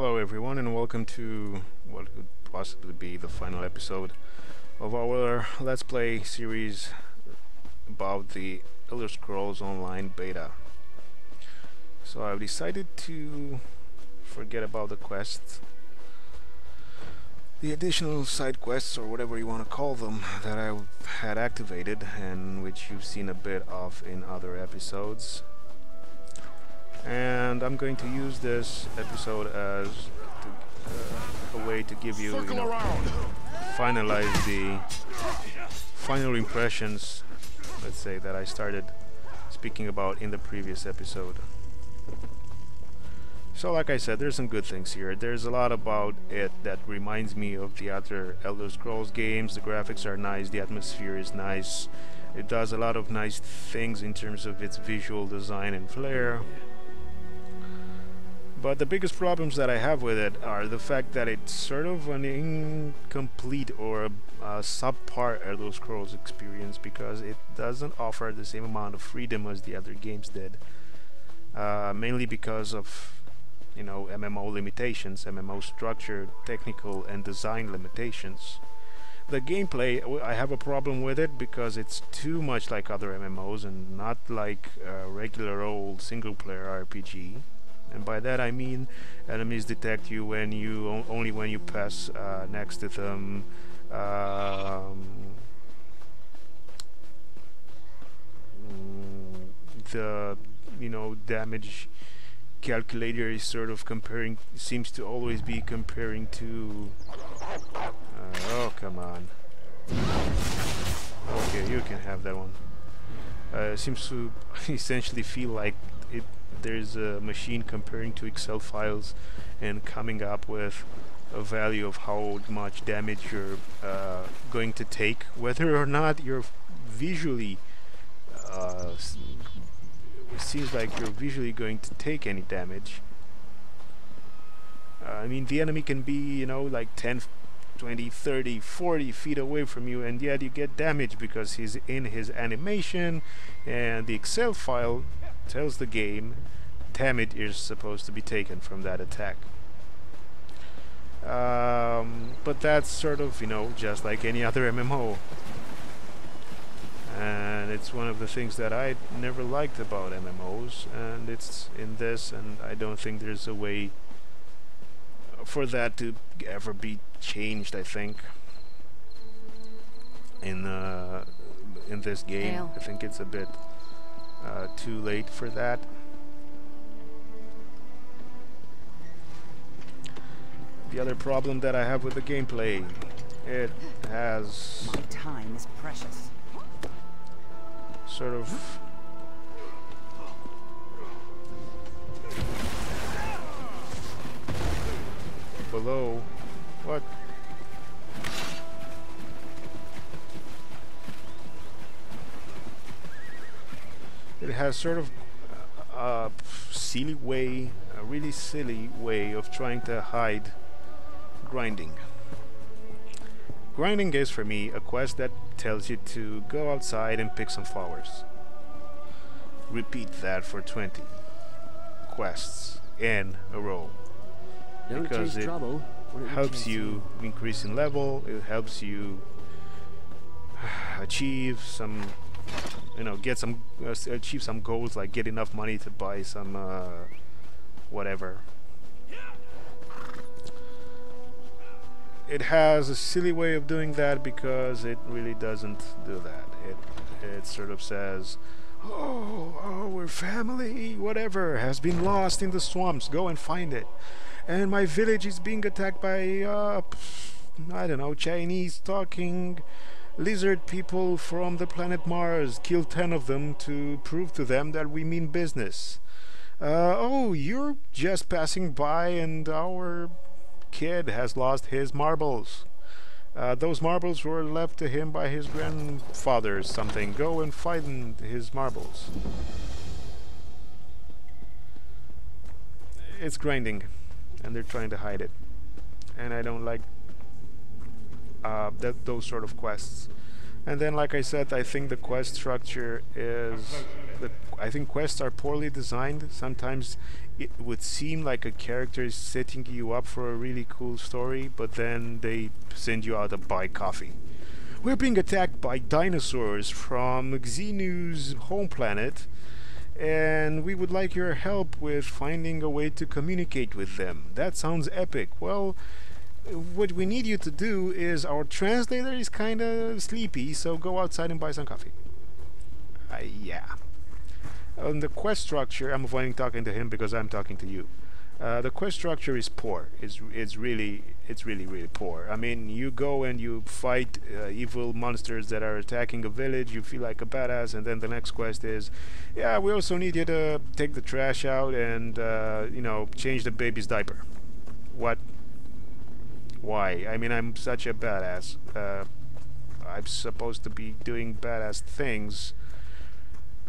Hello everyone and welcome to what could possibly be the final episode of our Let's Play series about the Elder Scrolls Online beta. So I've decided to forget about the quests, the additional side quests or whatever you want to call them that I had activated and which you've seen a bit of in other episodes. And I'm going to use this episode as a way to give you, finalize the final impressions, let's say, that I started speaking about in the previous episode. So like I said, there's some good things here. There's a lot about it that reminds me of the other Elder Scrolls games. The graphics are nice, the atmosphere is nice. It does a lot of nice things in terms of its visual design and flair. But the biggest problems that I have with it are the fact that it's sort of an incomplete or a subpar Elder Scrolls experience, because it doesn't offer the same amount of freedom as the other games did. Mainly because of, MMO limitations, MMO structure, technical and design limitations. The gameplay, I have a problem with it because it's too much like other MMOs and not like a regular old single-player RPG. And by that I mean enemies detect you when you only when you pass next to them. The damage calculator is sort of seems to always be comparing to. Oh, come on. Okay, you can have that one. Seems to essentially feel like there's a machine comparing to Excel files and coming up with a value of how much damage you're going to take, whether or not you're visually it seems like you're visually going to take any damage. I mean, the enemy can be, like 10, 20, 30, 40 feet away from you, and yet you get damage because he's in his animation, and the Excel file tells the game damage is supposed to be taken from that attack. But that's sort of, just like any other MMO. And it's one of the things that I never liked about MMOs, and it's in this, and I don't think there's a way for that to ever be changed, I think, in this game. I think it's a bit too late for that. The other problem that I have with the gameplay, it has my time is precious. Sort of below what? It has sort of a really silly way of trying to hide grinding. Grinding is, for me, a quest that tells you to go outside and pick some flowers. Repeat that for 20 quests in a row. Because it helps you increase in level, it helps you achieve some, achieve some goals, like get enough money to buy some, whatever. It has a silly way of doing that because it really doesn't do that. It sort of says, oh, our family, whatever, has been lost in the swamps. Go and find it. And my village is being attacked by, I don't know, Chinese talking lizard people from the planet Mars. Kill 10 of them to prove to them that we mean business. Oh, you're just passing by and our kid has lost his marbles. Those marbles were left to him by his grandfather or something. Go and find his marbles. It's grinding, and they're trying to hide it. And I don't like those sort of quests. And then, like I said, I think the quest structure is I think quests are poorly designed. Sometimes it would seem like a character is setting you up for a really cool story, but then they send you out to buy coffee. We're being attacked by dinosaurs from Xenu's home planet, and we would like your help with finding a way to communicate with them. That sounds epic. Well, what we need you to do is, our translator is kind of sleepy, so go outside and buy some coffee. Yeah. On the quest structure, I'm avoiding talking to him because I'm talking to you. The quest structure is poor. It's really poor. I mean, you go and you fight evil monsters that are attacking a village. You feel like a badass, and then the next quest is, yeah, we also need you to take the trash out and you know, change the baby's diaper. What? Why? I mean, I'm such a badass. I'm supposed to be doing badass things.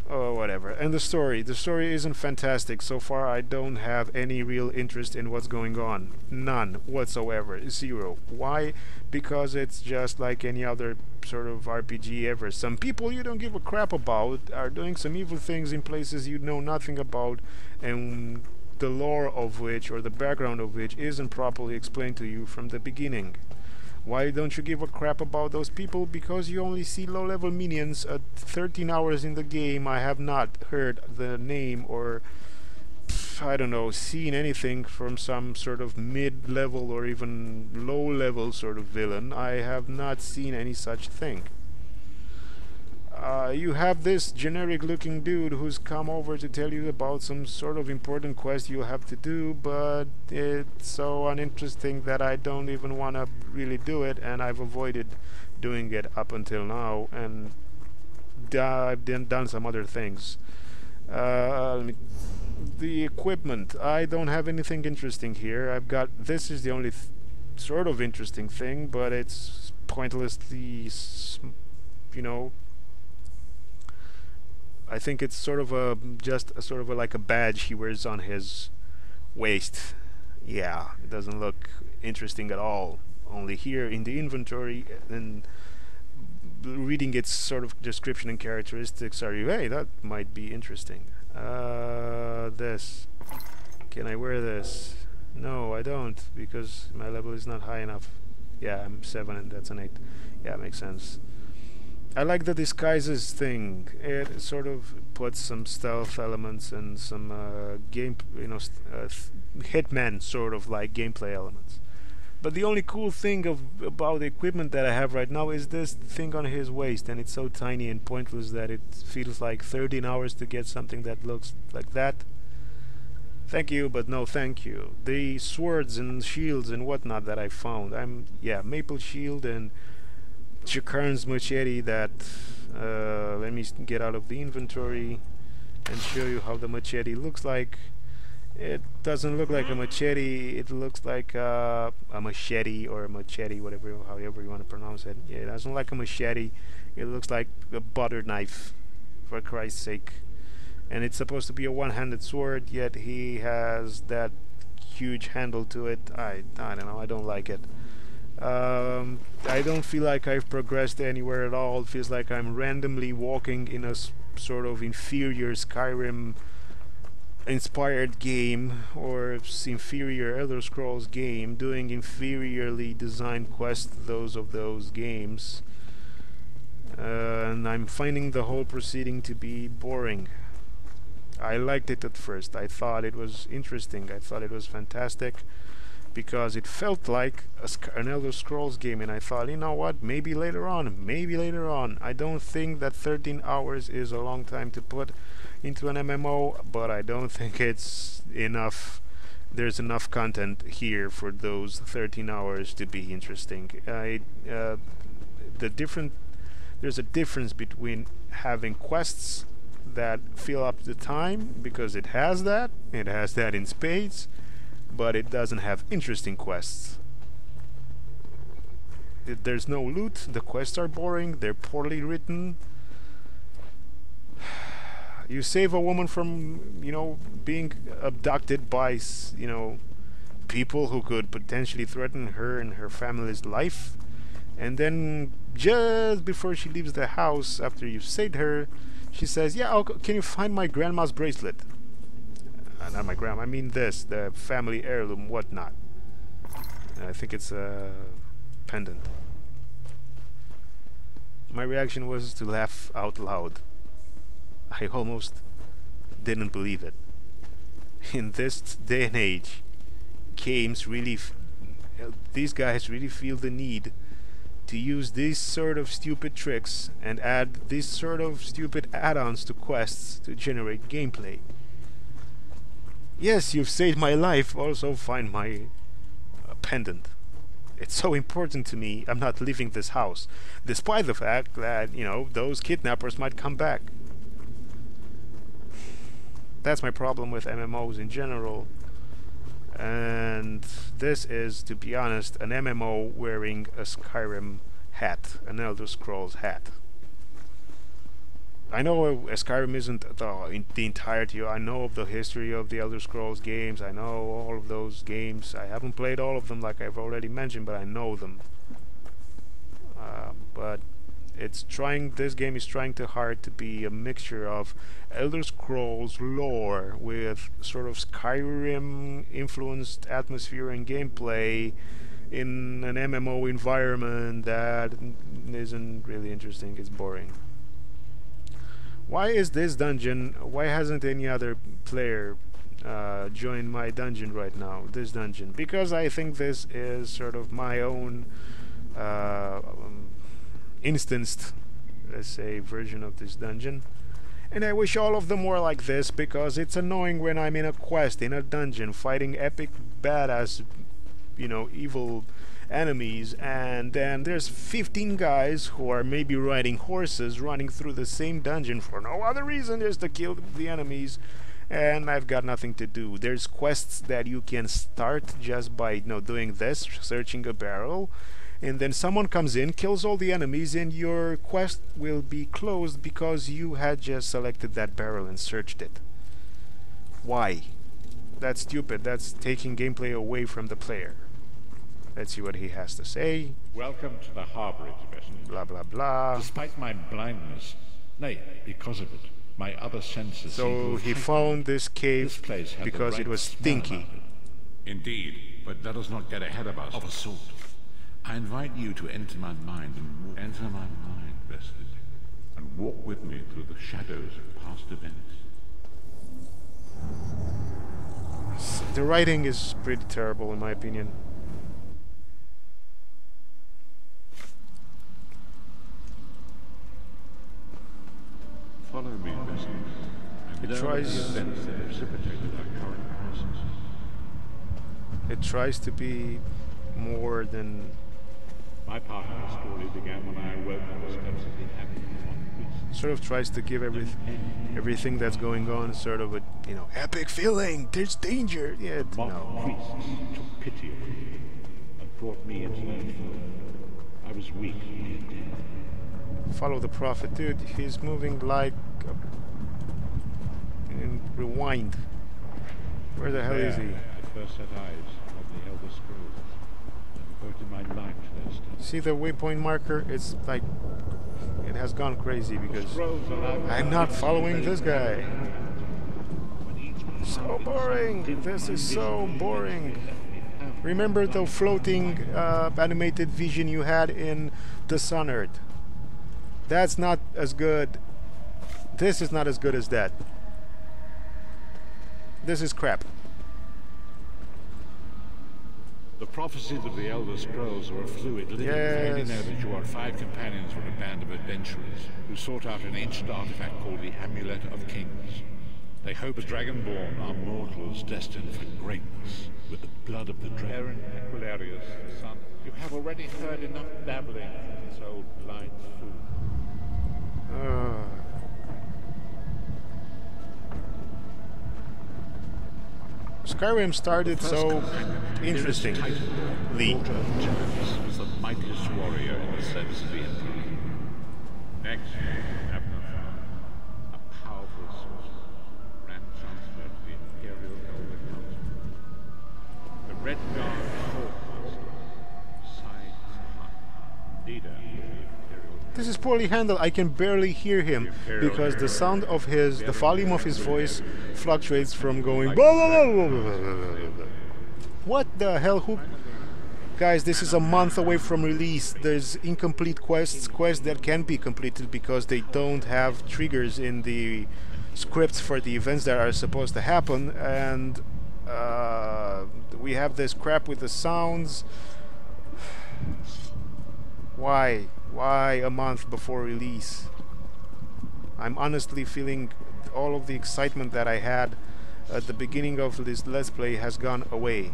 Oh, whatever. And the story isn't fantastic. So far I don't have any real interest in what's going on. None whatsoever. Zero. Why? Because it's just like any other sort of RPG ever. Some people you don't give a crap about are doing some evil things in places you know nothing about, and the lore of which, or the background of which, isn't properly explained to you from the beginning. Why don't you give a crap about those people? Because you only see low-level minions at 13 hours in the game. I have not heard the name or, I don't know, seen anything from some sort of mid-level or even low-level sort of villain. I have not seen any such thing. You have this generic-looking dude who's come over to tell you about some sort of important quest you have to do, but it's so uninteresting that I don't even want to really do it, and I've avoided doing it up until now, and I've done some other things. The equipment, I don't have anything interesting here. I've got, this is the only sort of interesting thing, but it's pointlessly, you know, I think it's sort of a sort of like a badge he wears on his waist. Yeah, it doesn't look interesting at all. Only here in the inventory, and reading its sort of description and characteristics are, hey, that might be interesting. This. Can I wear this? No, I don't, because my level is not high enough. Yeah, I'm 7 and that's an 8. Yeah, makes sense. I like the disguises thing. It sort of puts some stealth elements and some game, you know, Hitman sort of like gameplay elements. But the only cool thing about the equipment that I have right now is this thing on his waist, and it's so tiny and pointless that it feels like 13 hours to get something that looks like that. Thank you, but no thank you. The swords and shields and whatnot that I found, yeah, maple shield and Jakarn's machete that, let me get out of the inventory and show you how the machete looks like. It doesn't look like a machete, it looks like a machete or a machete, whatever, however you want to pronounce it. Yeah, it doesn't look like a machete, it looks like a butter knife, for Christ's sake. And it's supposed to be a one-handed sword, yet he has that huge handle to it. I don't know, I don't like it. I don't feel like I've progressed anywhere at all. It feels like I'm randomly walking in a sort of inferior Skyrim inspired game, or inferior Elder Scrolls game, doing inferiorly designed quests, those games. And I'm finding the whole proceeding to be boring. I liked it at first. I thought it was interesting. I thought it was fantastic, because it felt like an Elder Scrolls game, and I thought, you know what, maybe later on. I don't think that 13 hours is a long time to put into an MMO, but I don't think it's enough. There's enough content here for those 13 hours to be interesting. There's a difference between having quests that fill up the time, because it has that in spades, but it doesn't have interesting quests. There's no loot, the quests are boring, they're poorly written. You save a woman from, you know, being abducted by, you know, people who could potentially threaten her and her family's life, and then just before she leaves the house, after you've saved her, She says, yeah, can you find my grandma's bracelet? Not my grandma, I mean this, the family heirloom, whatnot. I think it's a pendant. My reaction was to laugh out loud. I almost didn't believe it. In this day and age, games really, these guys really feel the need to use these sort of stupid tricks and add these sort of stupid add-ons to quests to generate gameplay. Yes, you've saved my life, also find my pendant. It's so important to me, I'm not leaving this house, despite the fact that, you know, those kidnappers might come back. That's my problem with MMOs in general. And this is, to be honest, an MMO wearing a Skyrim hat, an Elder Scrolls hat. I know Skyrim isn't the entirety. I know of the history of the Elder Scrolls games. I know all of those games. I haven't played all of them, like I've already mentioned, but I know them. But it's trying. This game is trying too hard to be a mixture of Elder Scrolls lore with sort of Skyrim-influenced atmosphere and gameplay in an MMO environment that isn't really interesting. It's boring. Why is this dungeon? Why hasn't any other player joined my dungeon right now? This dungeon, because I think this is sort of my own instanced, let's say, version of this dungeon. And I wish all of them were like this, because it's annoying when I'm in a quest, in a dungeon, fighting epic badass, you know, evil enemies, and then there's 15 guys who are maybe riding horses running through the same dungeon for no other reason just to kill the enemies, and I've got nothing to do. There's quests that you can start just by, you know, doing this, searching a barrel, and then someone comes in, kills all the enemies, and your quest will be closed because you had just selected that barrel and searched it. Why? That's stupid. That's taking gameplay away from the player. Let's see what he has to say. Welcome to the harborage vessel. Blah blah blah. Despite my blindness, nay, because of it, my other senses. So he found this cave This place had because the it right was smell stinky. about it. Indeed, but let us not get ahead of us. Of a sort. I invite you to enter my mind and enter my mind, Vested, and walk with me through the shadows of past events. The writing is pretty terrible in my opinion. Follow me, Vested, and It learn tries- the events that precipitated our current crisis. It tries to be more than... My part of the story began when I awoke on the steps of the Abbey of sort of tries to give everything that's going on sort of a, you know, epic feeling. There's danger. Yeah, Mock no. priests took pity on me and brought me into their fold. I was weak and dead. Follow the prophet, dude. He's moving like and rewind. Where the hell is he? I first set eyes on the Elder Scrolls and devoted my life to their study. See the waypoint marker? It's like it has gone crazy because I'm not following this guy. So boring. This is so boring. Remember the floating animated vision you had in Dishonored? That's not as good. This is not as good as that. This is crap. The prophecies of the Elder Scrolls are a fluid living. Yes. I only know that you are 5 companions with a band of adventurers who sought out an ancient artifact called the Amulet of Kings. They hope as Dragonborn are mortals destined for greatness with the blood of the dragon. Aaron Aquilarius, son, you have already heard enough babbling from this old blind fool. Skyrim started so interestingly. Daughter of Terrence was the mightiest warrior in the service of the Emperor. Next, Abner, a powerful sorcerer, Grand Chancellor of the Imperial Elder Council. The Red Guard Hallmaster, Sai Sahan, leader of the Imperial. This is poorly handled. I can barely hear him because the sound of the volume of his voice fluctuates from going blah, blah, blah, blah, blah, blah, blah. What the hell? Who? Guys, this is a month away from release. There's incomplete quests that can be completed because they don't have triggers in the scripts for the events that are supposed to happen, and we have this crap with the sounds. Why? Why a month before release? I'm honestly feeling all of the excitement that I had at the beginning of this Let's Play has gone away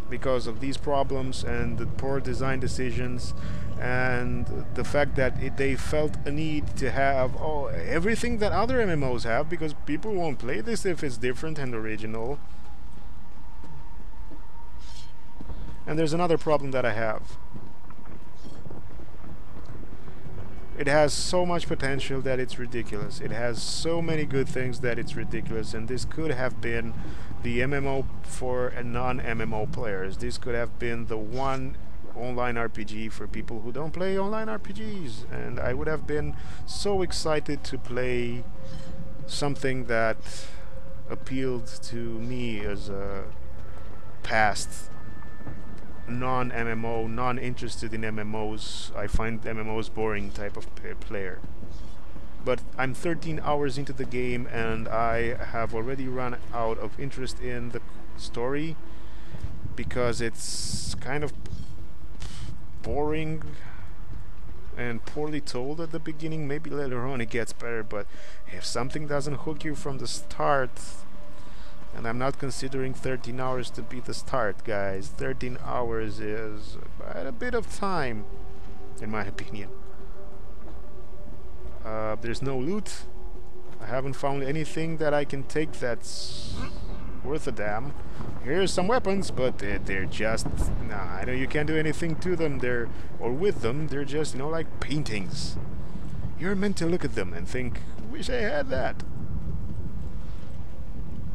because of these problems and the poor design decisions and the fact that they felt a need to have everything that other MMOs have, because people won't play this if it's different and original. And there's another problem that I have. It has so much potential that it's ridiculous. It has so many good things that it's ridiculous, and this could have been the MMO for non-MMO players. This could have been the one online RPG for people who don't play online RPGs, and I would have been so excited to play something that appealed to me as a past non-MMO, non-interested in MMOs. I find MMOs boring type of player. But I'm 13 hours into the game and I have already run out of interest in the story because it's kind of boring and poorly told at the beginning. Maybe later on it gets better, but if something doesn't hook you from the start, and I'm not considering 13 hours to be the start, guys. 13 hours is quite a bit of time, in my opinion. There's no loot. I haven't found anything that I can take that's worth a damn. Here's some weapons, but they're just... Nah, I know you can't do anything to them there, or with them. They're just, you know, like paintings. You're meant to look at them and think, wish I had that.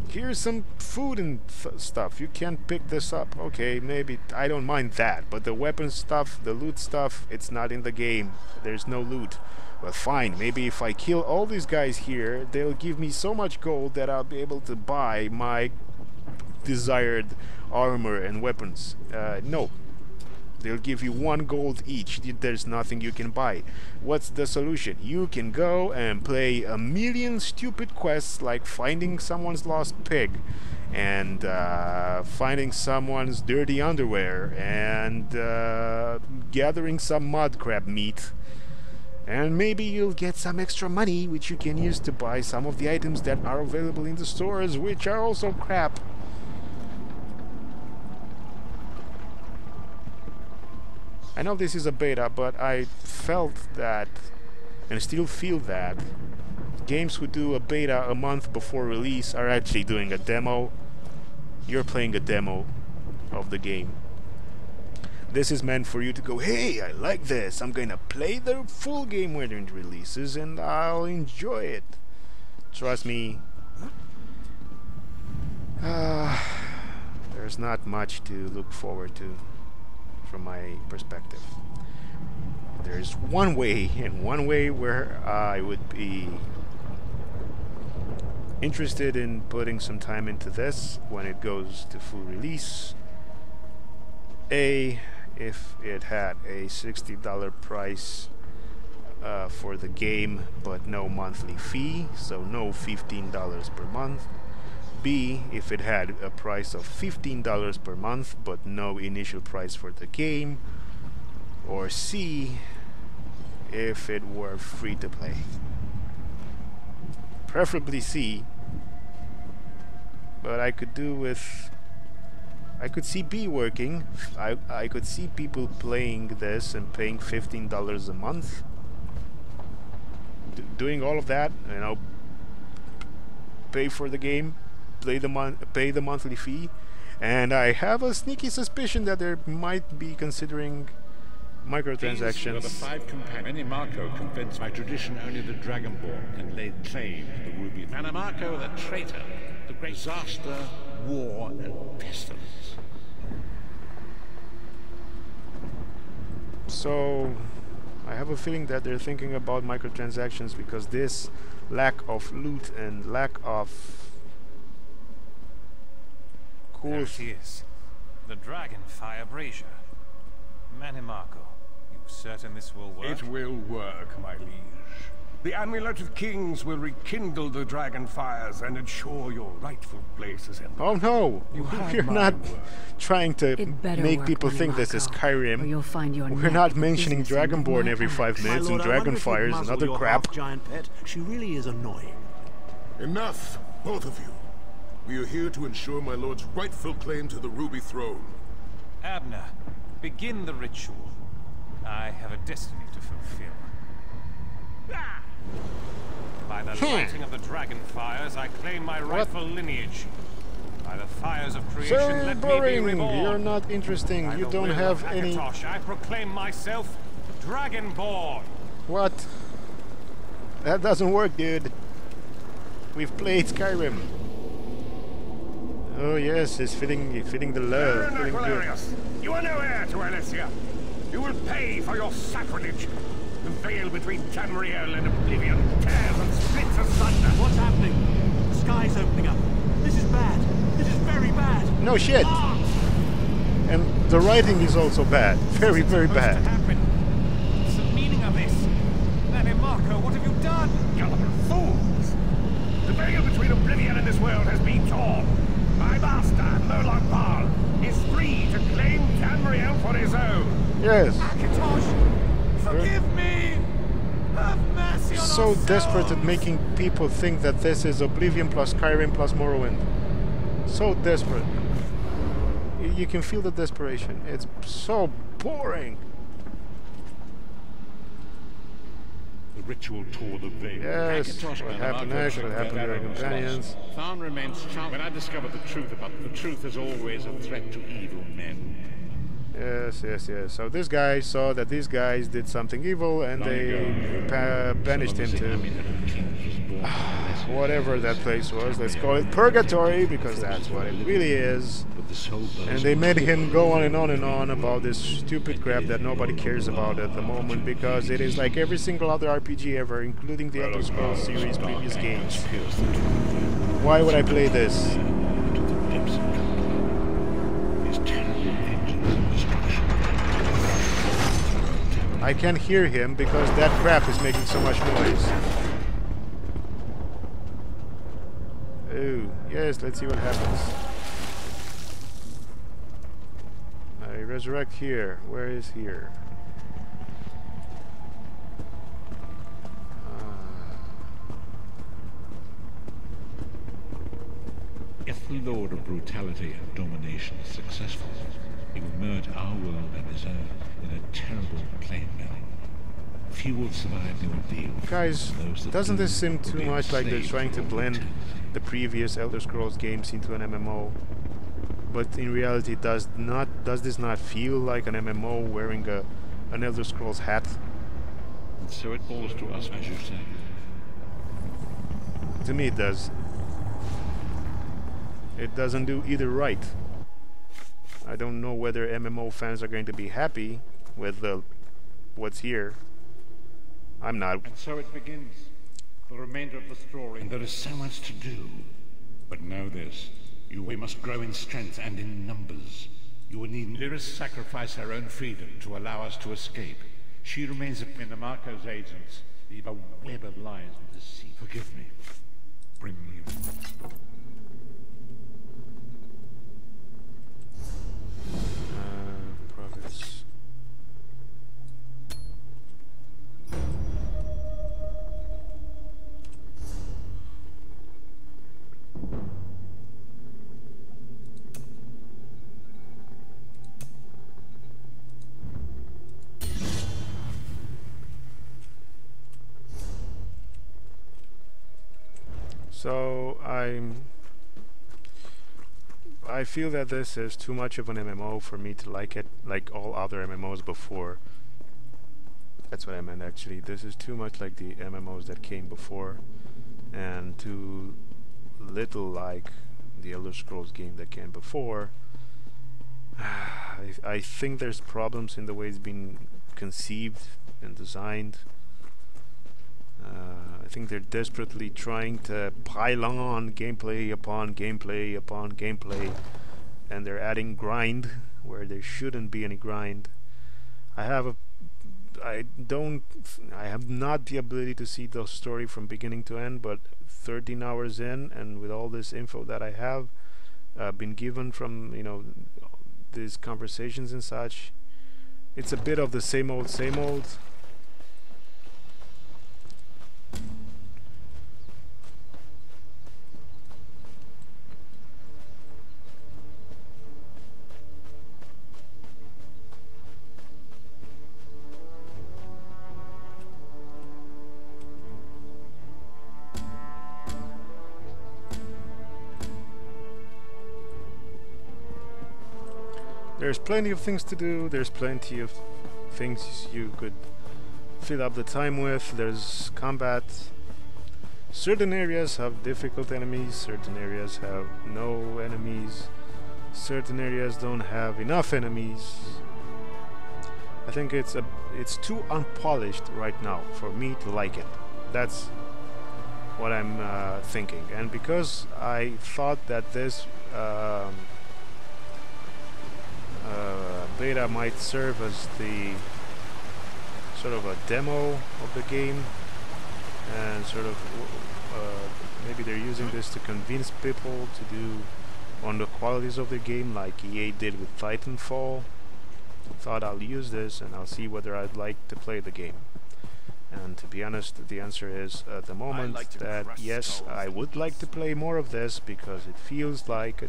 Here's some food and stuff. You can't pick this up. Okay, maybe I don't mind that, but the weapon stuff, the loot stuff, it's not in the game. There's no loot. Well, fine. Maybe if I kill all these guys here, they'll give me so much gold that I'll be able to buy my desired armor and weapons. No. They'll give you 1 gold each. There's nothing you can buy. What's the solution? You can go and play a million stupid quests like finding someone's lost pig and finding someone's dirty underwear and gathering some mud crab meat. And maybe you'll get some extra money which you can use to buy some of the items that are available in the stores, which are also crap. I know this is a beta, but I felt that, and still feel that, games who do a beta a month before release are actually doing a demo. You're playing a demo of the game. This is meant for you to go, hey, I like this, I'm gonna play the full game when it releases and I'll enjoy it. Trust me. There's not much to look forward to from my perspective. There's one way, and one way where I would be interested in putting some time into this when it goes to full release. If it had a $60 price for the game, but no monthly fee, so no $15 per month. B, if it had a price of $15 per month, but no initial price for the game. Or C, if it were free to play. Preferably C, but I could do with... I could see B working. I could see people playing this and paying $15 a month. Doing all of that, you know, pay for the game, pay the monthly fee, and I have a sneaky suspicion that they might be considering microtransactions. These were the 5 companions. Many Marco convinced by tradition only the Dragonborn can lay claim to the ruby. Anamarco, the traitor, the great disaster, war, and pestilence. So I have a feeling that they're thinking about microtransactions because this lack of loot and lack of cool. There it is. The Dragonfire Brazier. Manimarco, you certain this will work? It will work, my liege. The Amulet of Kings will rekindle the dragon fires and ensure your rightful place is in. Oh no! We're not trying to It better make work, people think this is Manimarco, or Skyrim. you'll find your We're neck not with mentioning business and Dragonborn more every 5 ads. minutes and My lord, I wonder dragon if you'd fires and muzzle other your crap. half-giant pet. She really is annoying. Enough, both of you. We are here to ensure my lord's rightful claim to the Ruby Throne. Abner, begin the ritual. I have a destiny to fulfill. By the lighting of the dragon fires, I claim my rightful lineage. By the fires of creation, So let me be boring! reborn. You're not interesting. By You the don't will have of any. Akatosh, I proclaim myself Dragonborn. What? That doesn't work, dude. We've played Skyrim. Oh yes, it's fitting the love. Baron Feeling good. Aquilarius, you are no heir to Elysia. You will pay for your sacrilege. The veil between Tamriel and Oblivion tears and splits asunder. What's happening? The sky's opening up. This is bad. This is very bad. No shit. And the writing is also bad. Very, very Supposed to bad. happen. What's the meaning of this? Manimarco, what have you done? Gullible fools! The veil between Oblivion and this world has been torn. My master, Murloc Ball, is free to claim Tamriel for his own. Yes. Akatosh, forgive me! Have mercy on So our desperate at souls. making people think that this is Oblivion plus Skyrim plus Morrowind. So desperate. You can feel the desperation. It's so boring. The ritual tore the veil. Yes, Akatosh what and happened Marco next, what took happened to their our own companions. slots. Found remains charmed. When I discovered the truth about the truth is always a threat to evil men. Yes, yes, yes. So this guy saw that these guys did something evil and they banished him to whatever that place was. Let's call it Purgatory because that's what it really is. And they made him go on and on and on about this stupid crap that nobody cares about at the moment because it is like every single other RPG ever, including the Elder Scrolls series previous games. Why would I play this? I can't hear him because that crap is making so much noise. Oh, yes, let's see what happens. I resurrect here. Where is here? If the Lord of Brutality and Domination is successful, he will merge our world and his own in a terrible plain metal. Few will survive the ordeal. Guys, Those that doesn't do this seem will too be much like they're enslaved trying to for all blend eternity. the previous Elder Scrolls games into an MMO? But in reality, does this not feel like an MMO wearing an Elder Scrolls hat? And so it falls to us, as you say. To me, it does. It doesn't do either right. I don't know whether MMO fans are going to be happy with what's here. I'm not. And so it begins, the remainder of the story. And there is so much to do. But know this, we must grow in strength and in numbers. You will need Lyris sacrifice her own freedom to allow us to escape. She remains a Marco's agents, leave a web of lies and deceit. Forgive me. Bring me you. Progress. So I feel that this is too much of an MMO for me to like it, like all other MMOs before. That's what I meant actually. This is too much like the MMOs that came before, and too little like the Elder Scrolls game that came before. I think there's problems in the way it's been conceived and designed. I think they're desperately trying to pile on gameplay upon gameplay upon gameplay, and they're adding grind where there shouldn't be any grind. I have not the ability to see the story from beginning to end, but 13 hours in, and with all this info that I have been given from, you know, these conversations and such, it's a bit of the same old, same old. There's plenty of things to do, there's plenty of things you could fill up the time with, there's combat. Certain areas have difficult enemies, certain areas have no enemies, certain areas don't have enough enemies. I think it's too unpolished right now for me to like it. That's what I'm thinking. And because I thought that this beta might serve as the sort of a demo of the game, and sort of maybe they're using this to convince people to do on the qualities of the game like EA did with Titanfall. I thought I'll use this and I'll see whether I'd like to play the game. And to be honest, the answer is at the moment that yes, I would like to play more of this, because it feels like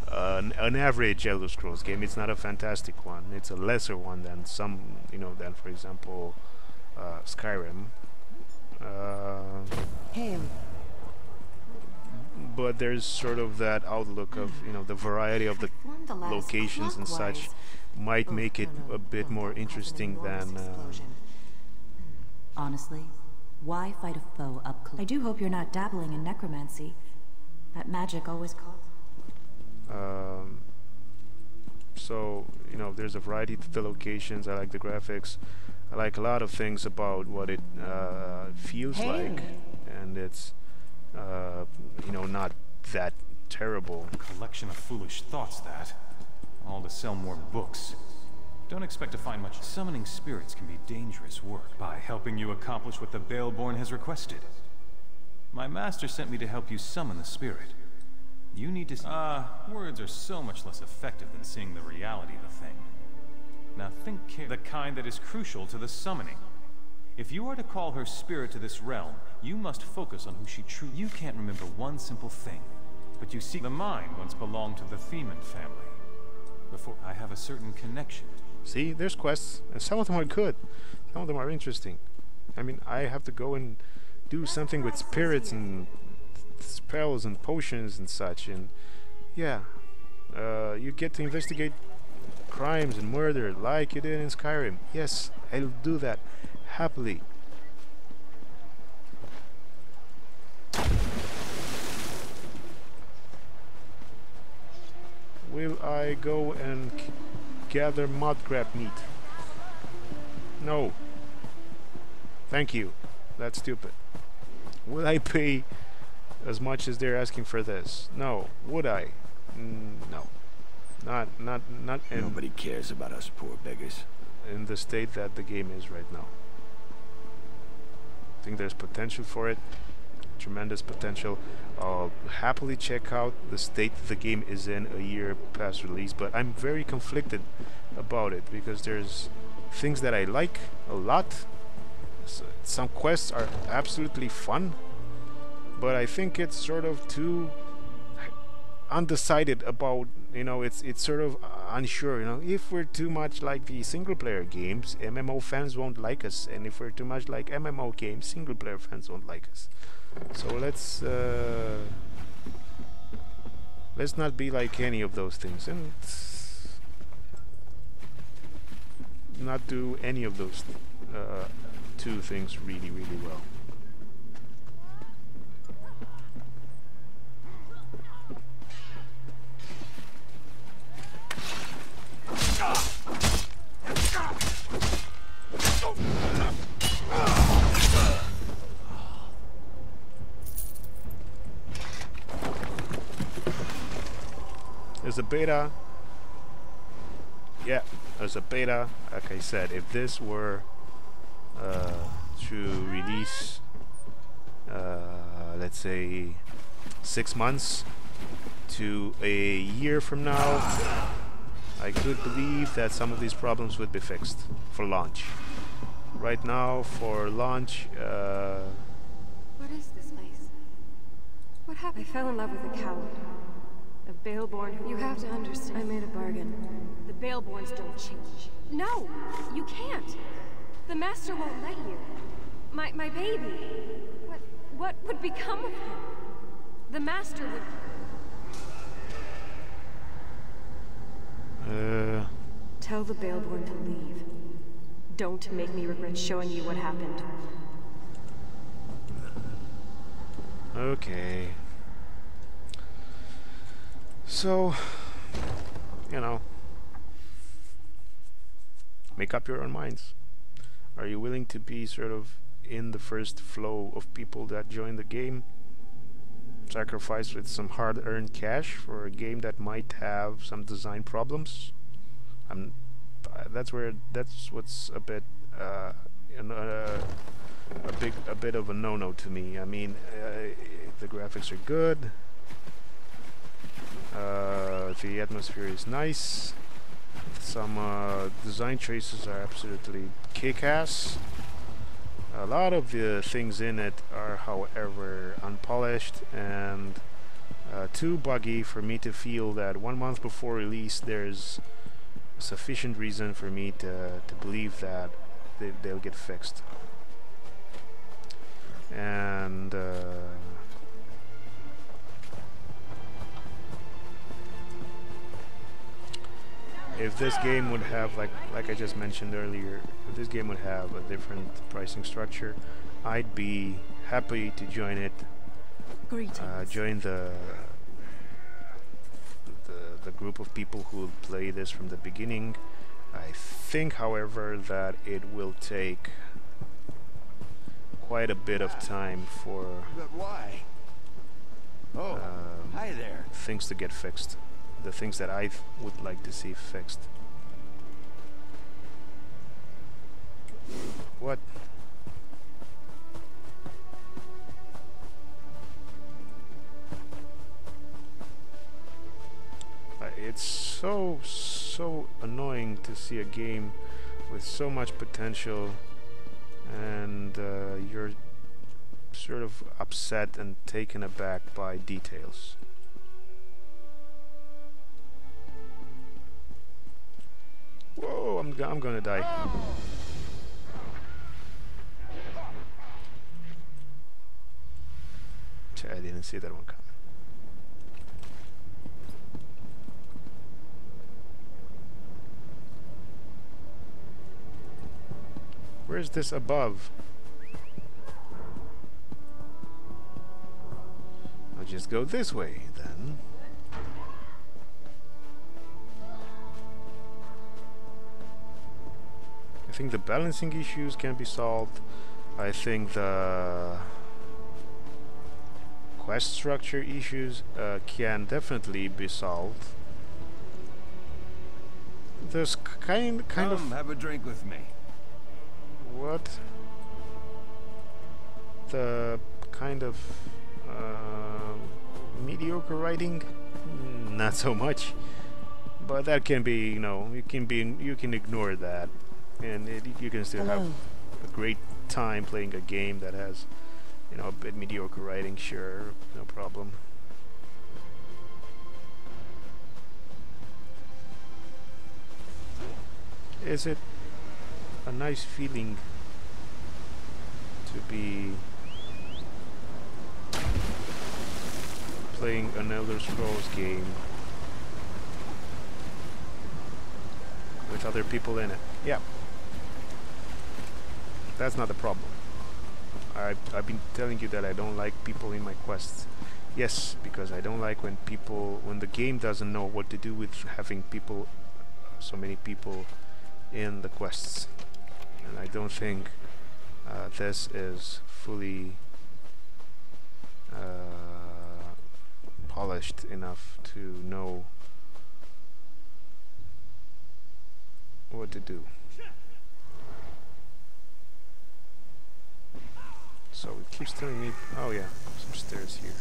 an average Elder Scrolls game. It's not a fantastic one. It's a lesser one than some, you know, than for example Skyrim. But there's sort of that outlook of, you know, the variety of the locations and such might make it a bit more interesting than. Honestly, why fight a foe up close? I do hope you're not dabbling in necromancy. That magic always calls. So, you know, there's a variety to the locations. I like the graphics. I like a lot of things about what it feels like, and it's you know, not that terrible. A collection of foolish thoughts, that. All to sell more books. Don't expect to find much. Summoning spirits can be dangerous work by helping you accomplish what the Baleborn has requested. My master sent me to help you summon the spirit. You need to... words are so much less effective than seeing the reality of the thing. Now think the kind that is crucial to the summoning. If you are to call her spirit to this realm, you must focus on who she truly... You can't remember one simple thing, but you see the mine once belonged to the Theman family. Before I have a certain connection. See, there's quests, and some of them are good. Some of them are interesting. I mean, I have to go and do something with spirits and spells and potions and such, and yeah, you get to investigate crimes and murder like you did in Skyrim. Yes, I'll do that happily. Will I go and gather mud crab meat? No. Thank you. That's stupid. Would I pay as much as they're asking for this? No. Would I? No. Not Nobody cares about us poor beggars. In the state that the game is right now. I think there's potential for it. Tremendous potential. I'll happily check out the state the game is in a year past release, but I'm very conflicted about it because there's things that I like a lot. Some quests are absolutely fun, but I think it's sort of too undecided about, you know, it's sort of unsure, you know. If we're too much like the single player games, MMO fans won't like us, and if we're too much like MMO games, single player fans won't like us. So let's not be like any of those things, and not do any of those two things really, really well. There's a beta. Yeah, there's a beta. Like I said, if this were to release, let's say 6 months to a year from now, I could believe that some of these problems would be fixed for launch. Right now, for launch, what is this place? What happened? I fell in love with a coward. A Baleborn who... You have to understand. I made a bargain. The Baleborns don't change. No! You can't! The Master won't let you. My baby. What would become of him? The Master would... Tell the Baleborn to leave. Don't make me regret showing you what happened. Okay. So, you know, make up your own minds. Are you willing to be sort of in the first flow of people that join the game? Sacrifice with some hard-earned cash for a game that might have some design problems? That's what's a bit a bit of a no-no to me. I mean, the graphics are good. The atmosphere is nice. Some design choices are absolutely kick-ass. A lot of the things in it are, however, unpolished and too buggy for me to feel that 1 month before release there's sufficient reason for me to believe that they'll get fixed. And if this game would have, like I just mentioned earlier, if this game would have a different pricing structure, I'd be happy to join it. Join the group of people who play this from the beginning. I think, however, that it will take quite a bit of time for why? Oh, hi there. things to get fixed. The things that I would like to see fixed. What? It's so annoying to see a game with so much potential and you're sort of upset and taken aback by details. Whoa, I'm gonna die. I didn't see that one coming. Where's this above? I'll just go this way then. I think the balancing issues can be solved. I think the quest structure issues can definitely be solved. There's kind of... have a drink with me. What? The kind of mediocre writing? Not so much. But that can be, you know, you can ignore that, and you can still have a great time playing a game that has, you know, a bit mediocre writing. Sure, no problem. Is it a nice feeling to be playing an Elder Scrolls game with other people in it? Yeah, that's not the problem. I've been telling you that I don't like people in my quests. Yes, because I don't like when the game doesn't know what to do with having people, so many people in the quests. And I don't think this is fully polished enough to know what to do. So it keeps telling me, oh yeah, some stairs here.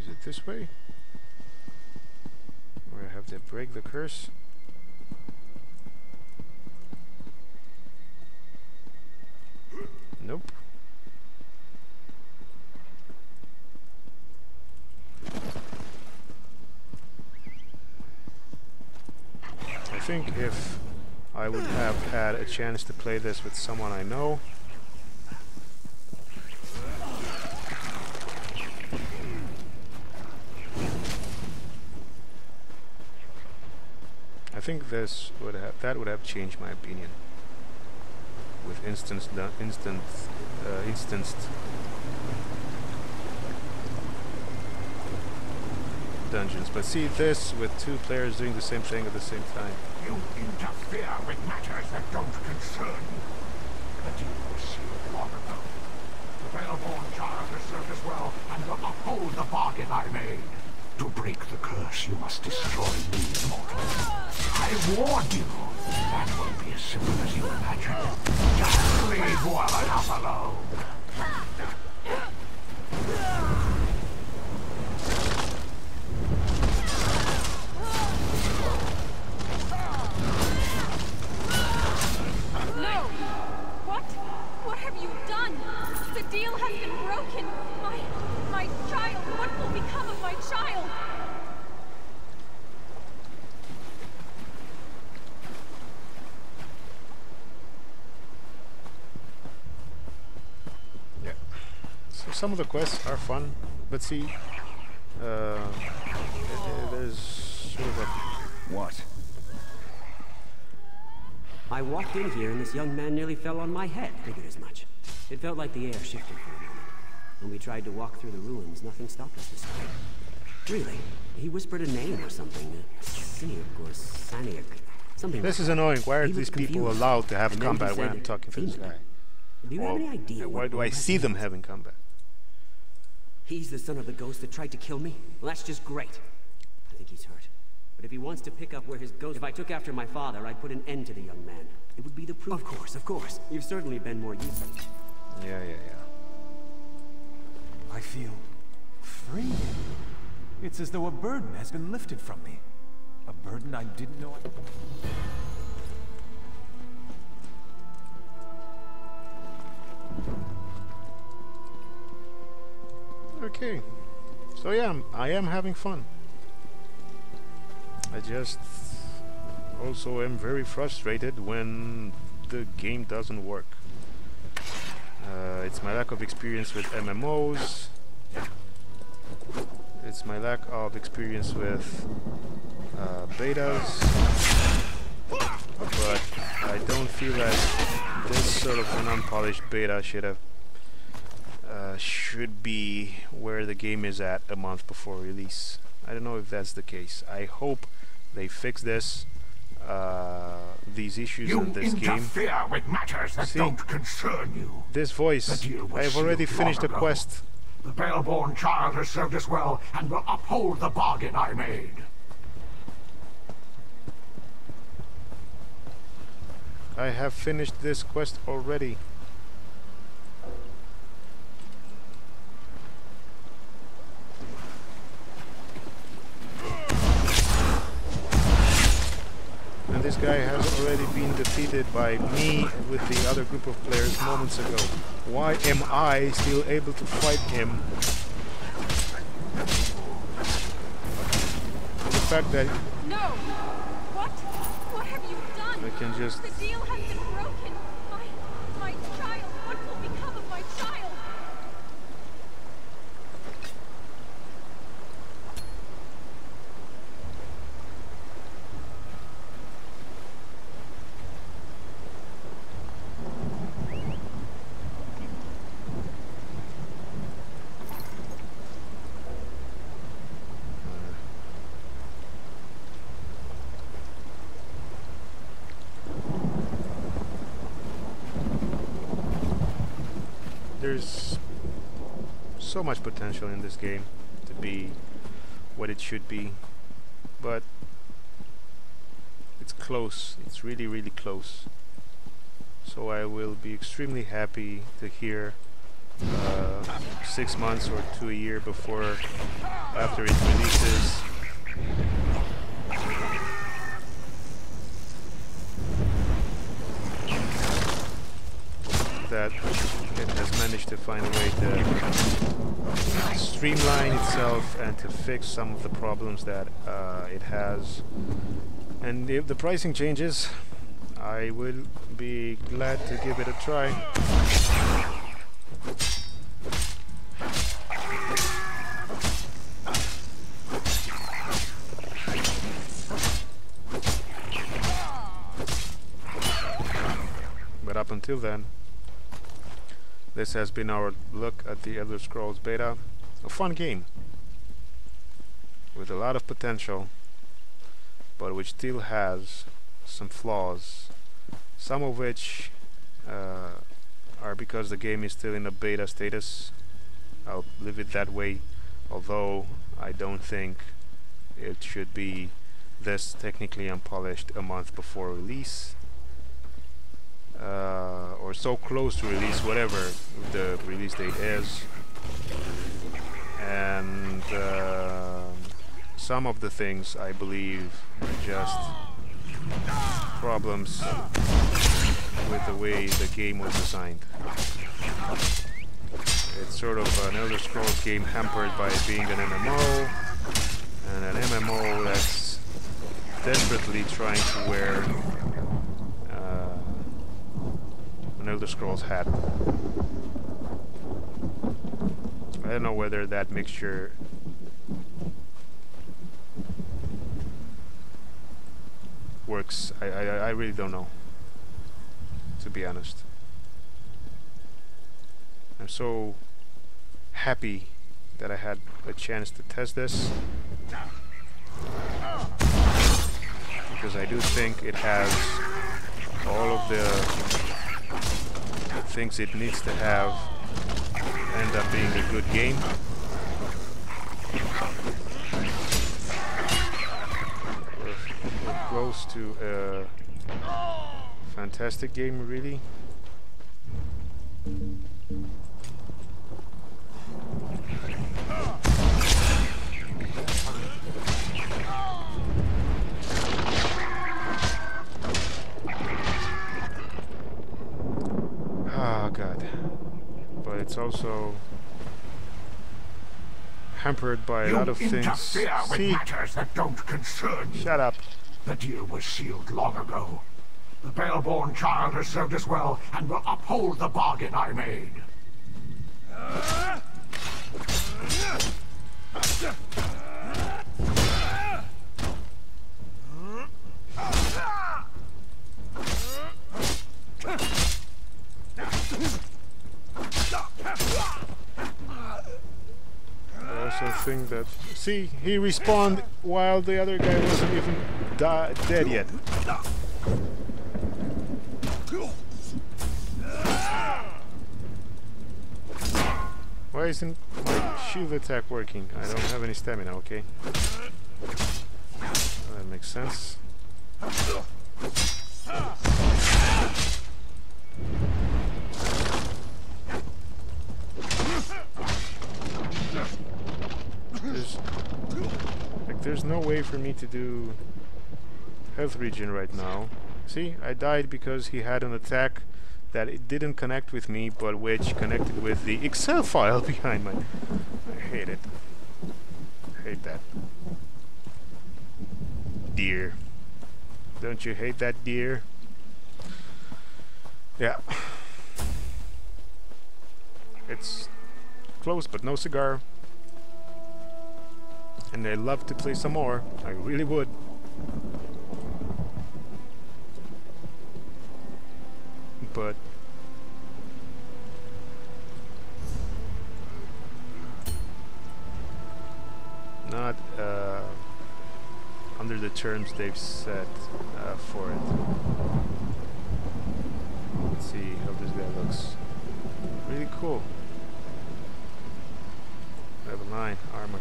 Is it this way? Or I have to break the curse? Nope. I think if I would have had a chance to play this with someone I know, I think this would have changed my opinion with instanced dungeons. But see this with two players doing the same thing at the same time. You interfere with matters that don't concern you. The deal was sealed long ago. The Veilborn child has served us well and will uphold the bargain I made. To break the curse, you must destroy me, mortal. I warned you. That won't be as simple as you imagine. Just leave well enough alone. What have you done? The deal has been broken. My child. What will become of my child? Yeah. So some of the quests are fun, but see, there's sort of a... What? I walked in here and this young man nearly fell on my head. Figured as much. It felt like the air shifted for a moment. When we tried to walk through the ruins, nothing stopped us this time. Really, he whispered a name or something. Siniak or Saniak. Something. This is annoying. Why are these people allowed to have combat when I'm talking to this guy? Do you have any idea why do I see them having combat? He's the son of the ghost that tried to kill me? Well, that's just great. I think he's hurt. But if he wants to pick up where his ghost... If I took after my father, I'd put an end to the young man. It would be the proof. Of course, of course. You've certainly been more useful. Yeah. I feel free. It's as though a burden has been lifted from me. A burden I didn't know Okay. So yeah, I am having fun. I just also am very frustrated when the game doesn't work. It's my lack of experience with MMOs. It's my lack of experience with betas. But I don't feel that this sort of an unpolished beta should be where the game is at a month before release. I don't know if that's the case. I hope they fix this, these issues in this game. You interfere with matters that don't concern you. This voice, I have already finished the quest. The Veilborn child has served us well and will uphold the bargain I made. I have finished this quest already. And this guy has already been defeated by me with the other group of players moments ago. Why am I still able to fight him? The fact that... No! What? What have you done? I can just... The deal has been broken. My child. What will become of my child? There's so much potential in this game to be what it should be, but it's close. It's really, really close. So I will be extremely happy to hear 6 months or to a year before, after it releases, that it has managed to find a way to streamline itself and to fix some of the problems that it has. And if the pricing changes, I will be glad to give it a try. But up until then, this has been our look at the Elder Scrolls beta. A fun game with a lot of potential, but which still has some flaws, some of which are because the game is still in a beta status. I'll leave it that way, although I don't think it should be this technically unpolished a month before release, or so close to release, whatever the release date is. And some of the things, I believe, are just problems with the way the game was designed. It's sort of an Elder Scrolls game hampered by being an MMO, and an MMO that's desperately trying to wear an Elder Scrolls hat. I don't know whether that mixture works. I really don't know, to be honest. I'm so happy that I had a chance to test this, because I do think it has all of the things it needs to have, end up being a good game. We're close to a fantastic game, really. Oh God. But it's also hampered by a lot of things. Interfere with matters that don't concern you. Shut up. The deal was sealed long ago. The Baleborn child has served us well and will uphold the bargain I made. I also think that... See, he respawned while the other guy wasn't even dead yet. Why isn't my shield attack working? I don't have any stamina, okay? That makes sense. There's no way for me to do health regen right now. See, I died because he had an attack that it didn't connect with me, but which connected with the Excel file behind my... I hate it. I hate that. Deer. Don't you hate that, deer? Yeah. It's close, but no cigar. And I'd love to play some more. I really would. But not under the terms they've set for it. Let's see how this guy looks. Really cool. 9 armor.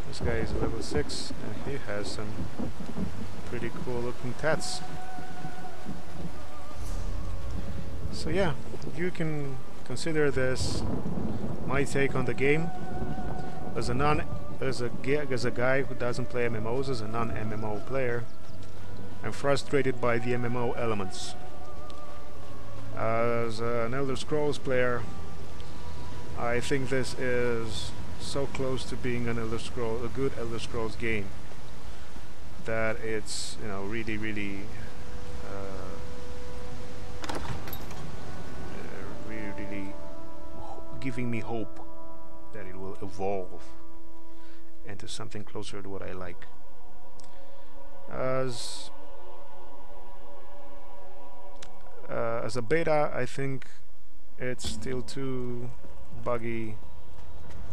This guy is level 6 and he has some pretty cool looking tats. So yeah, you can consider this my take on the game as a guy who doesn't play MMOs, as a non-MMO player. I'm frustrated by the MMO elements. As an Elder Scrolls player, I think this is so close to being an a good Elder Scrolls game that it's, you know, really giving me hope that it will evolve into something closer to what I like. As a beta, I think it's still too buggy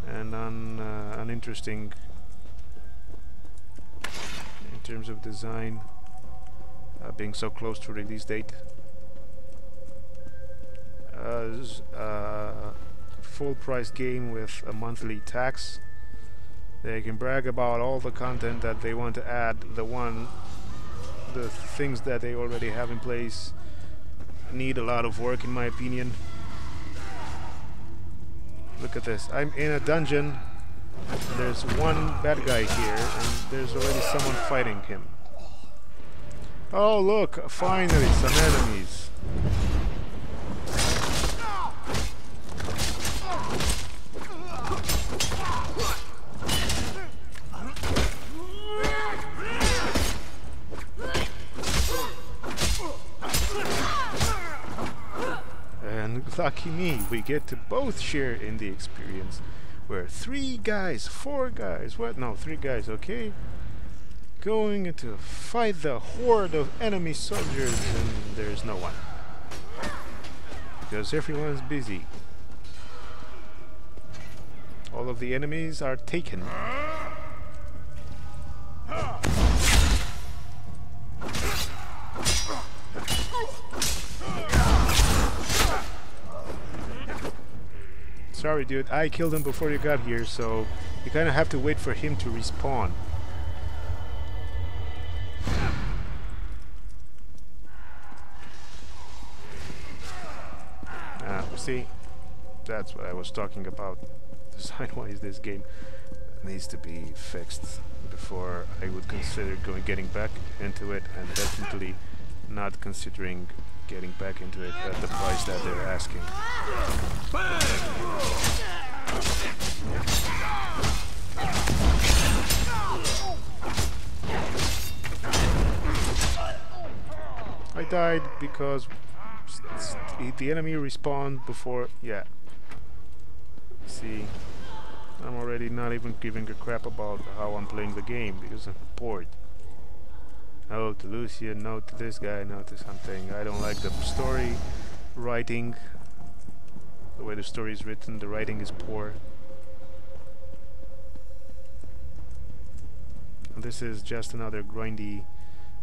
and uninteresting in terms of design, being so close to release date. As full price game with a monthly tax, they can brag about all the content that they want to add. The things that they already have in place need a lot of work, in my opinion. Look at this. I'm in a dungeon. There's one bad guy here and there's already someone fighting him. Oh look, finally some enemies. Lucky me, we get to both share in the experience. We're 3 guys, 4 guys, what? No, 3 guys, okay? Going to fight the horde of enemy soldiers and there's no one. Because everyone's busy. All of the enemies are taken. Sorry dude, I killed him before you got here, so you kind of have to wait for him to respawn. See, that's what I was talking about. Design-wise, this game needs to be fixed before I would consider getting back into it, and definitely not considering getting back into it at the price that they're asking. I died because the enemy respawned before. Yeah. See, I'm already not even giving a crap about how I'm playing the game because I'm bored. No to Lucian, no to this guy, no to something. I don't like the story writing. The way the story is written, the writing is poor. And this is just another grindy,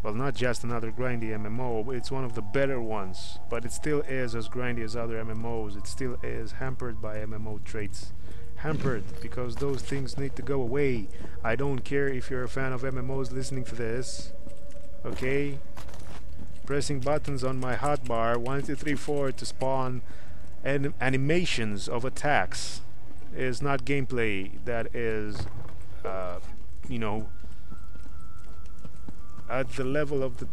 well, not just another grindy MMO, but it's one of the better ones. But it still is as grindy as other MMOs. It still is hampered by MMO traits. Hampered because those things need to go away. I don't care if you're a fan of MMOs listening to this. Okay, pressing buttons on my hotbar 1, 2, 3, 4 to spawn animations of attacks is not gameplay. That is, you know, at the level of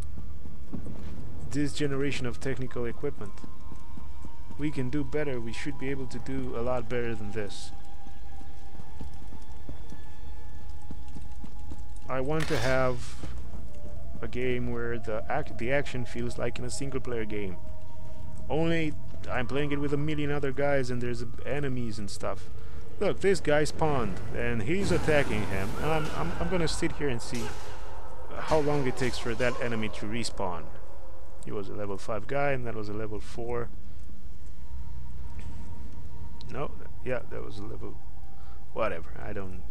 this generation of technical equipment. We can do better. We should be able to do a lot better than this. I want to have a game where the action feels like in a single player game. Only I'm playing it with a million other guys and there's enemies and stuff. Look, this guy spawned and he's attacking him, and I'm gonna sit here and see how long it takes for that enemy to respawn. He was a level 5 guy and that was a level 4. No, yeah, that was a level whatever. I don't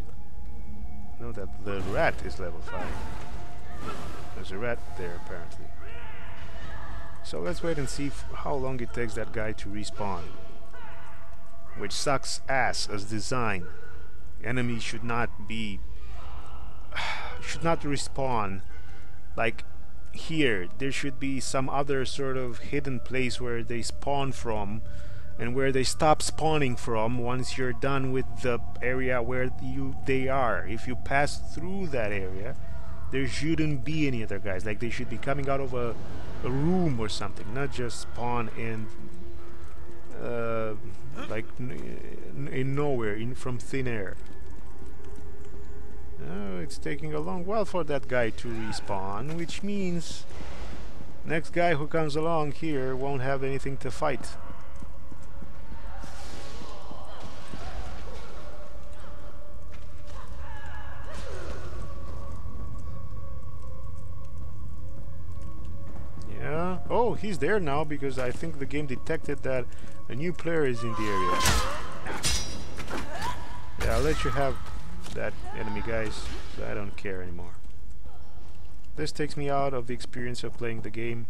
know that the rat is level 5. There's a rat there apparently. So let's wait and see how long it takes that guy to respawn. which sucks ass as design. Enemies should not respawn like here. There should be some other sort of hidden place where they spawn from, and where they stop spawning from once you're done with the area where they are. If you pass through that area, there shouldn't be any other guys. Like, they should be coming out of a room or something, not just spawn in like in nowhere, from thin air. Oh, it's taking a long while for that guy to respawn, which means next guy who comes along here won't have anything to fight. Yeah. Oh, he's there now because I think the game detected that a new player is in the area. Yeah, I'll let you have that enemy, guys, so I don't care anymore. This takes me out of the experience of playing the game.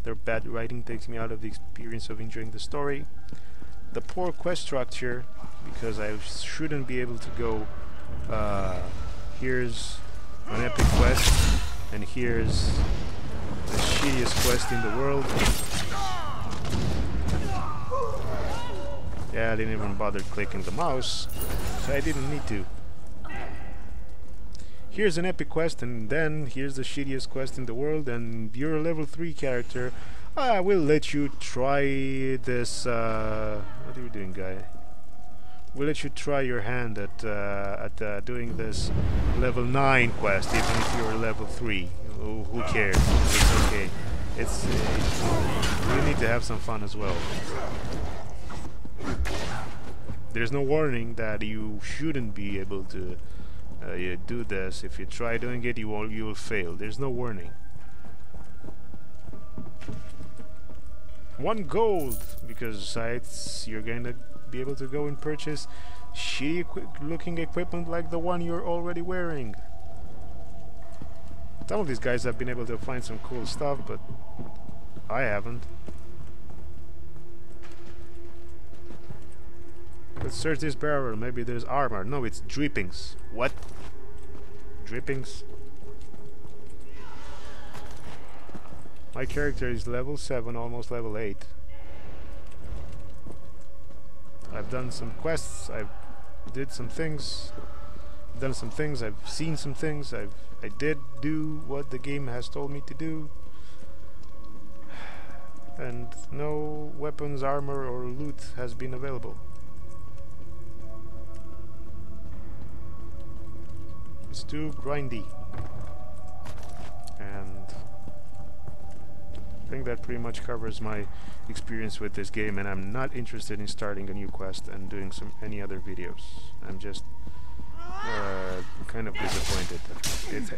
Their bad writing takes me out of the experience of enjoying the story. The poor quest structure, because I shouldn't be able to go here's an epic quest and here's the shittiest quest in the world. Yeah, I didn't even bother clicking the mouse, so I didn't need to. Here's an epic quest, and then here's the shittiest quest in the world, and you're a level 3 character. I will let you try this. What are you doing, guy? We'll let you try your hand at doing this level 9 quest, even if you're level 3. Oh, who cares? It's okay. It's we need to have some fun as well. There's no warning that you shouldn't be able to do this. If you try doing it, you will fail. There's no warning. 1 gold, because you're going to be able to go and purchase shitty looking equipment like the one you're already wearing. Some of these guys have been able to find some cool stuff, but I haven't. Let's search this barrel. Maybe there's armor. No, it's drippings. What? Drippings? My character is level 7, almost level 8. I've done some quests. I've did some things. Done some things. I've seen some things. I did do what the game has told me to do. And no weapons, armor, or loot has been available. It's too grindy. And I think that pretty much covers my experience with this game, and I'm not interested in starting a new quest and doing any other videos. I'm just kind of disappointed.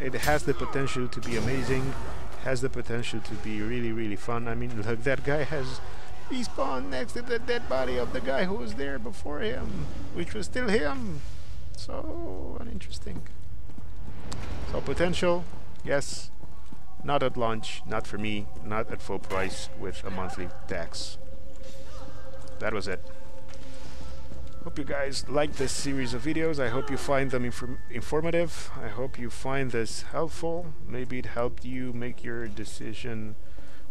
It has the potential to be amazing, has the potential to be really, really fun. I mean, look, that guy has respawned next to the dead body of the guy who was there before him, which was still him. So uninteresting. So potential, yes. Not at launch, not for me, not at full price with a monthly tax. That was it. Hope you guys like this series of videos. I hope you find them informative. I hope you find this helpful. Maybe it helped you make your decision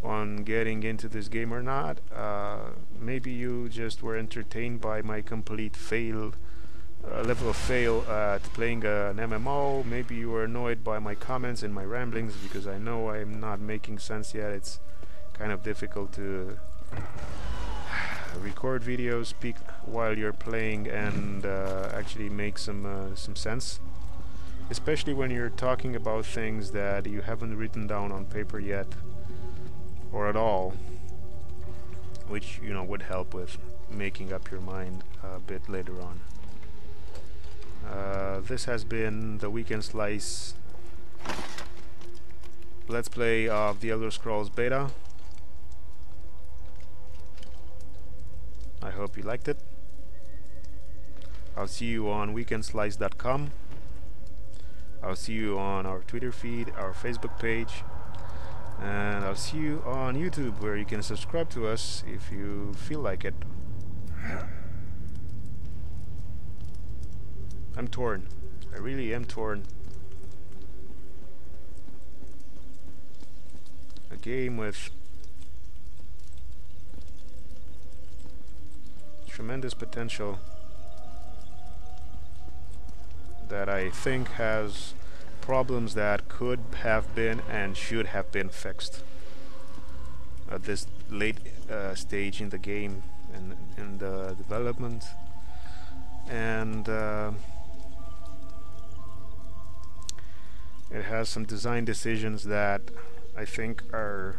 on getting into this game or not. Maybe you just were entertained by my complete level of fail at playing an MMO. Maybe you were annoyed by my comments and my ramblings, because I know I'm not making sense yet. It's kind of difficult to record videos, speak while you're playing, and actually make some sense, especially when you're talking about things that you haven't written down on paper yet, or at all, which, you know, would help with making up your mind a bit later on. This has been the Weekend Slice Let's Play of the Elder Scrolls Beta. I hope you liked it. I'll see you on weekendslice.com. I'll see you on our Twitter feed, our Facebook page, and I'll see you on YouTube, where you can subscribe to us if you feel like it. I'm torn. I really am torn. A game with tremendous potential that I think has problems that could have been and should have been fixed at this late stage in the game and in the development. And it has some design decisions that I think are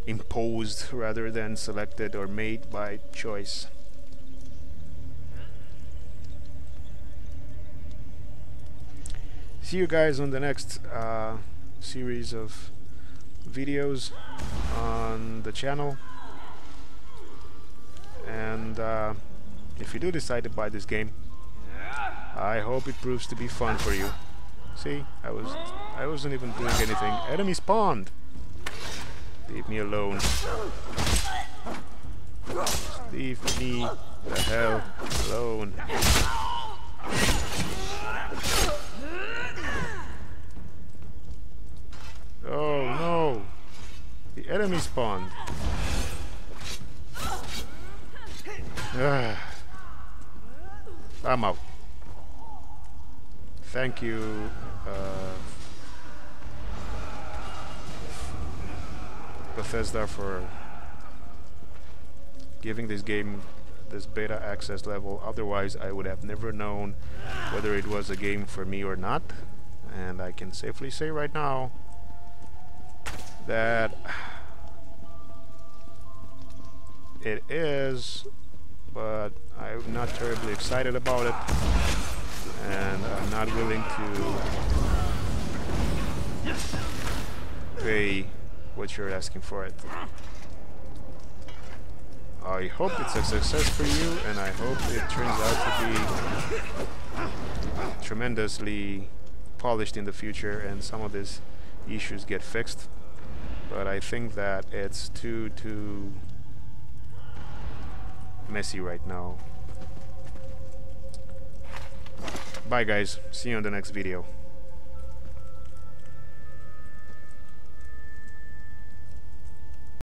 imposed rather than selected or made by choice. See you guys on the next series of videos on the channel. And if you do decide to buy this game, I hope it proves to be fun for you. See, I wasn't even doing anything. Enemy spawned. Leave me alone. Leave me the hell alone. Oh no! The enemy spawned. I'm out. Thank you, Bethesda, for giving this game this beta access level. Otherwise, I would have never known whether it was a game for me or not. And I can safely say right now that it is, but I'm not terribly excited about it, and I'm not willing to pay what you're asking for it. I hope it's a success for you, and I hope it turns out to be tremendously polished in the future and some of these issues get fixed. But I think that it's too messy right now. Bye guys, see you on the next video.